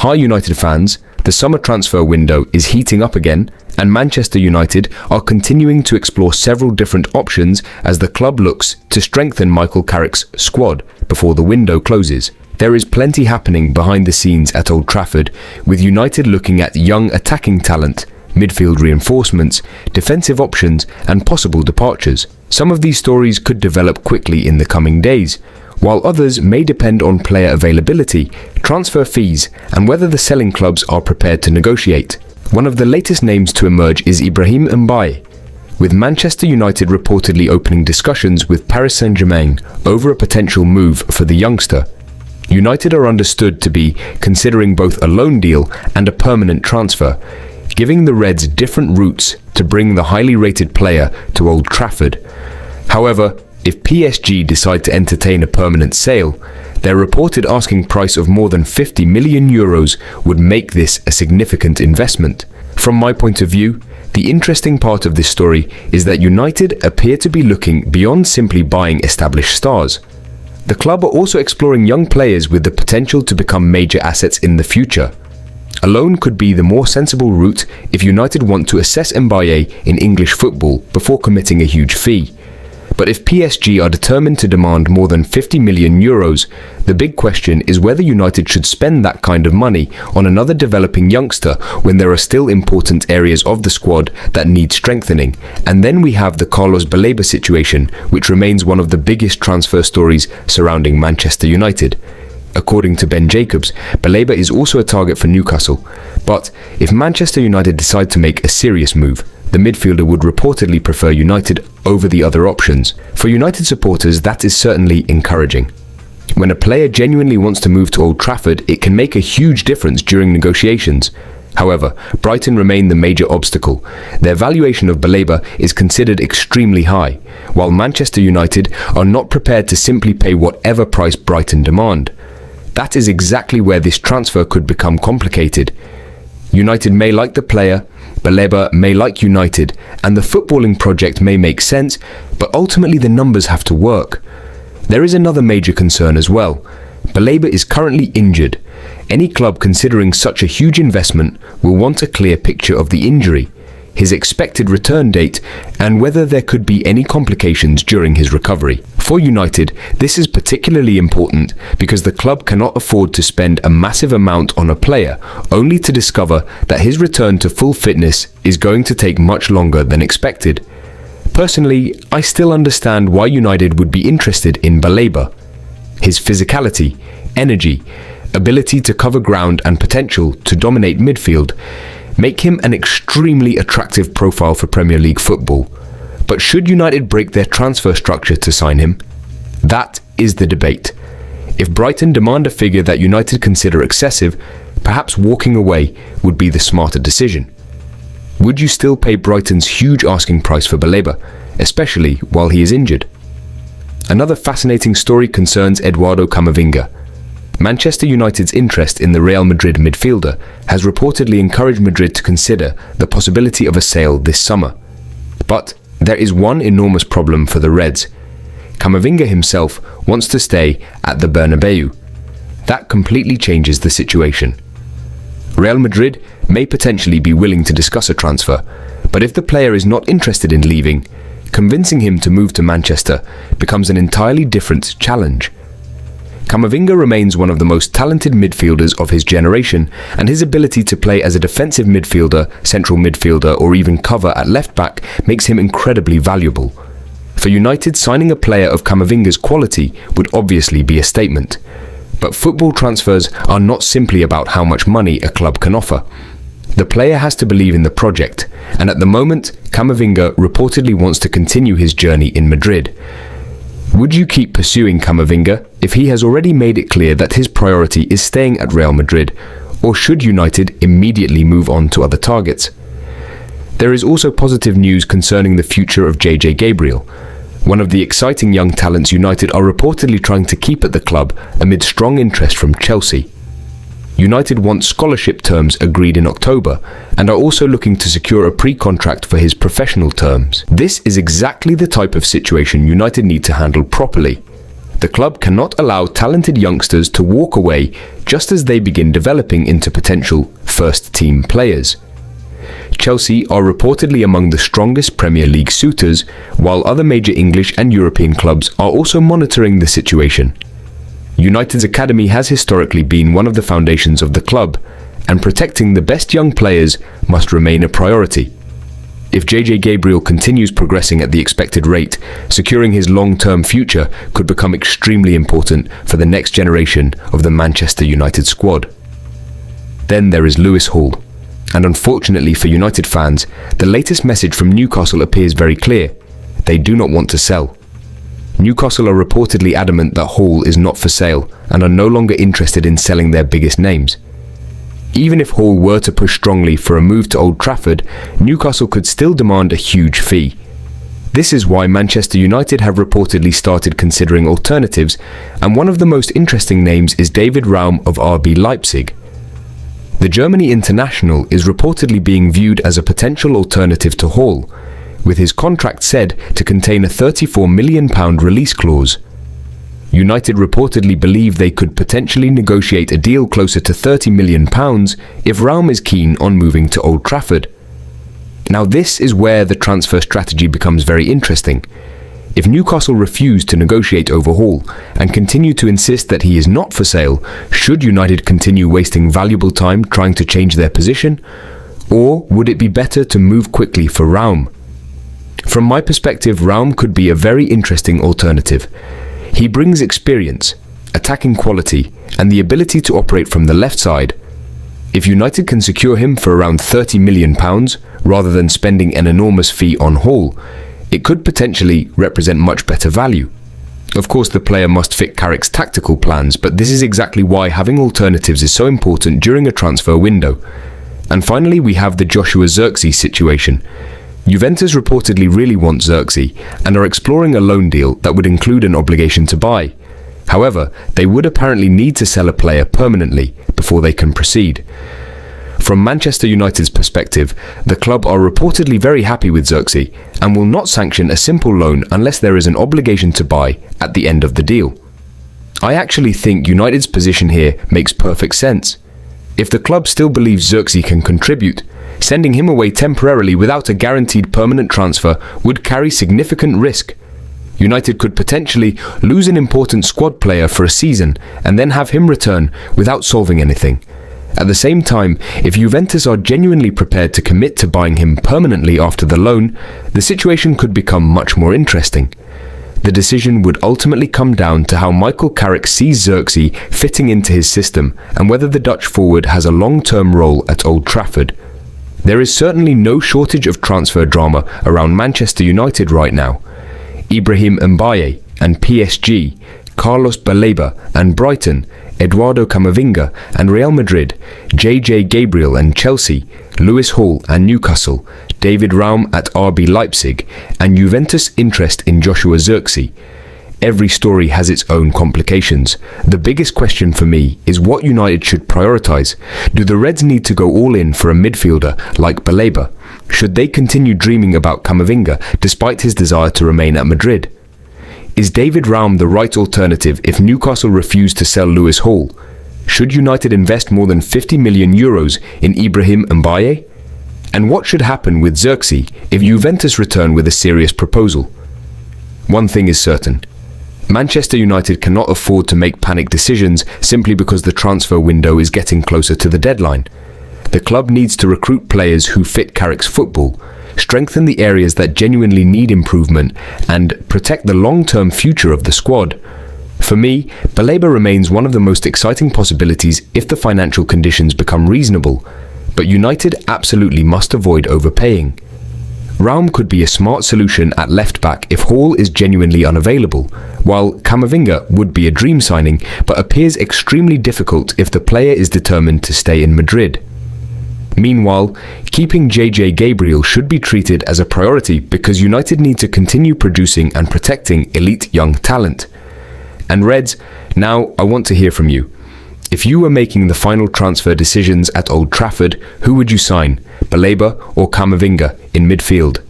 Hi United fans, the summer transfer window is heating up again, and Manchester United are continuing to explore several different options as the club looks to strengthen Michael Carrick's squad before the window closes. There is plenty happening behind the scenes at Old Trafford, with United looking at young attacking talent, midfield reinforcements, defensive options, and possible departures. Some of these stories could develop quickly in the coming days, while others may depend on player availability, transfer fees, and whether the selling clubs are prepared to negotiate. One of the latest names to emerge is Ibrahim Mbaye, with Manchester United reportedly opening discussions with Paris Saint-Germain over a potential move for the youngster. United are understood to be considering both a loan deal and a permanent transfer, giving the Reds different routes to bring the highly rated player to Old Trafford. However, if PSG decide to entertain a permanent sale, their reported asking price of more than 50 million euros would make this a significant investment. From my point of view, the interesting part of this story is that United appear to be looking beyond simply buying established stars. The club are also exploring young players with the potential to become major assets in the future. A loan could be the more sensible route if United want to assess Mbaye in English football before committing a huge fee. But if PSG are determined to demand more than 50 million euros, the big question is whether United should spend that kind of money on another developing youngster when there are still important areas of the squad that need strengthening. And then we have the Carlos Balaba situation, which remains one of the biggest transfer stories surrounding Manchester United. According to Ben Jacobs, Balaba is also a target for Newcastle. But if Manchester United decide to make a serious move, the midfielder would reportedly prefer United over the other options. For United supporters, that is certainly encouraging. When a player genuinely wants to move to Old Trafford, it can make a huge difference during negotiations. However, Brighton remain the major obstacle. Their valuation of Balaba is considered extremely high, while Manchester United are not prepared to simply pay whatever price Brighton demand. That is exactly where this transfer could become complicated. United may like the player, Balaba may like United, and the footballing project may make sense, but ultimately the numbers have to work. There is another major concern as well. Balaba is currently injured. Any club considering such a huge investment will want a clear picture of the injury, his expected return date, and whether there could be any complications during his recovery. For United, this is particularly important because the club cannot afford to spend a massive amount on a player only to discover that his return to full fitness is going to take much longer than expected. Personally, I still understand why United would be interested in Balaba. His physicality, energy, ability to cover ground and potential to dominate midfield make him an extremely attractive profile for Premier League football. But should United break their transfer structure to sign him? That is the debate. If Brighton demand a figure that United consider excessive, perhaps walking away would be the smarter decision. Would you still pay Brighton's huge asking price for Balaba, especially while he is injured? Another fascinating story concerns Eduardo Kamavinga. Manchester United's interest in the Real Madrid midfielder has reportedly encouraged Madrid to consider the possibility of a sale this summer. But there is one enormous problem for the Reds. Kamavinga himself wants to stay at the Bernabeu. That completely changes the situation. Real Madrid may potentially be willing to discuss a transfer, but if the player is not interested in leaving, convincing him to move to Manchester becomes an entirely different challenge. Kamavinga remains one of the most talented midfielders of his generation, and his ability to play as a defensive midfielder, central midfielder, or even cover at left back makes him incredibly valuable. For United, signing a player of Kamavinga's quality would obviously be a statement. But football transfers are not simply about how much money a club can offer. The player has to believe in the project, and at the moment, Kamavinga reportedly wants to continue his journey in Madrid. Would you keep pursuing Kamavinga if he has already made it clear that his priority is staying at Real Madrid, or should United immediately move on to other targets? There is also positive news concerning the future of JJ Gabriel, one of the exciting young talents United are reportedly trying to keep at the club amid strong interest from Chelsea. United want scholarship terms agreed in October and are also looking to secure a pre-contract for his professional terms. This is exactly the type of situation United need to handle properly. The club cannot allow talented youngsters to walk away just as they begin developing into potential first-team players. Chelsea are reportedly among the strongest Premier League suitors, while other major English and European clubs are also monitoring the situation. United's academy has historically been one of the foundations of the club, and protecting the best young players must remain a priority. If JJ Gabriel continues progressing at the expected rate, securing his long-term future could become extremely important for the next generation of the Manchester United squad. Then there is Lewis Hall. And unfortunately for United fans, the latest message from Newcastle appears very clear. They do not want to sell. Newcastle are reportedly adamant that Hall is not for sale and are no longer interested in selling their biggest names. Even if Hall were to push strongly for a move to Old Trafford, Newcastle could still demand a huge fee. This is why Manchester United have reportedly started considering alternatives, and one of the most interesting names is David Raum of RB Leipzig. The Germany international is reportedly being viewed as a potential alternative to Hall, with his contract said to contain a £34 million release clause. United reportedly believe they could potentially negotiate a deal closer to £30 million if Raum is keen on moving to Old Trafford. Now this is where the transfer strategy becomes very interesting. If Newcastle refuse to negotiate over Hall and continue to insist that he is not for sale, should United continue wasting valuable time trying to change their position? Or would it be better to move quickly for Raum? From my perspective, Raum could be a very interesting alternative. He brings experience, attacking quality, and the ability to operate from the left side. If United can secure him for around £30 million, rather than spending an enormous fee on Hall, it could potentially represent much better value. Of course, the player must fit Carrick's tactical plans, but this is exactly why having alternatives is so important during a transfer window. And finally, we have the Joshua Zirkzee situation. Juventus reportedly really want Zirkzee and are exploring a loan deal that would include an obligation to buy. However, they would apparently need to sell a player permanently before they can proceed. From Manchester United's perspective, the club are reportedly very happy with Zirkzee and will not sanction a simple loan unless there is an obligation to buy at the end of the deal. I actually think United's position here makes perfect sense. If the club still believes Zirkzee can contribute, sending him away temporarily without a guaranteed permanent transfer would carry significant risk. United could potentially lose an important squad player for a season and then have him return without solving anything. At the same time, if Juventus are genuinely prepared to commit to buying him permanently after the loan, the situation could become much more interesting. The decision would ultimately come down to how Michael Carrick sees Zirkzee fitting into his system and whether the Dutch forward has a long-term role at Old Trafford. There is certainly no shortage of transfer drama around Manchester United right now. Ibrahim Mbaye and PSG, Carlos Balaba and Brighton, Eduardo Kamavinga and Real Madrid, JJ Gabriel and Chelsea, Lewis Hall and Newcastle, David Raum at RB Leipzig, and Juventus interest in Joshua Zirkzee. Every story has its own complications. The biggest question for me is what United should prioritise. Do the Reds need to go all in for a midfielder like Balaba? Should they continue dreaming about Kamavinga despite his desire to remain at Madrid? Is David Raum the right alternative if Newcastle refuse to sell Lewis Hall? Should United invest more than €50 million in Ibrahim Mbaye? And what should happen with Zirkzee if Juventus return with a serious proposal? One thing is certain. Manchester United cannot afford to make panic decisions simply because the transfer window is getting closer to the deadline. The club needs to recruit players who fit Carrick's football, strengthen the areas that genuinely need improvement, and protect the long-term future of the squad. For me, Balaba remains one of the most exciting possibilities if the financial conditions become reasonable, but United absolutely must avoid overpaying. Raum could be a smart solution at left-back if Hall is genuinely unavailable, while Kamavinga would be a dream signing but appears extremely difficult if the player is determined to stay in Madrid. Meanwhile, keeping JJ Gabriel should be treated as a priority because United need to continue producing and protecting elite young talent. And Reds, now I want to hear from you. If you were making the final transfer decisions at Old Trafford, who would you sign, Balaba or Kamavinga in midfield?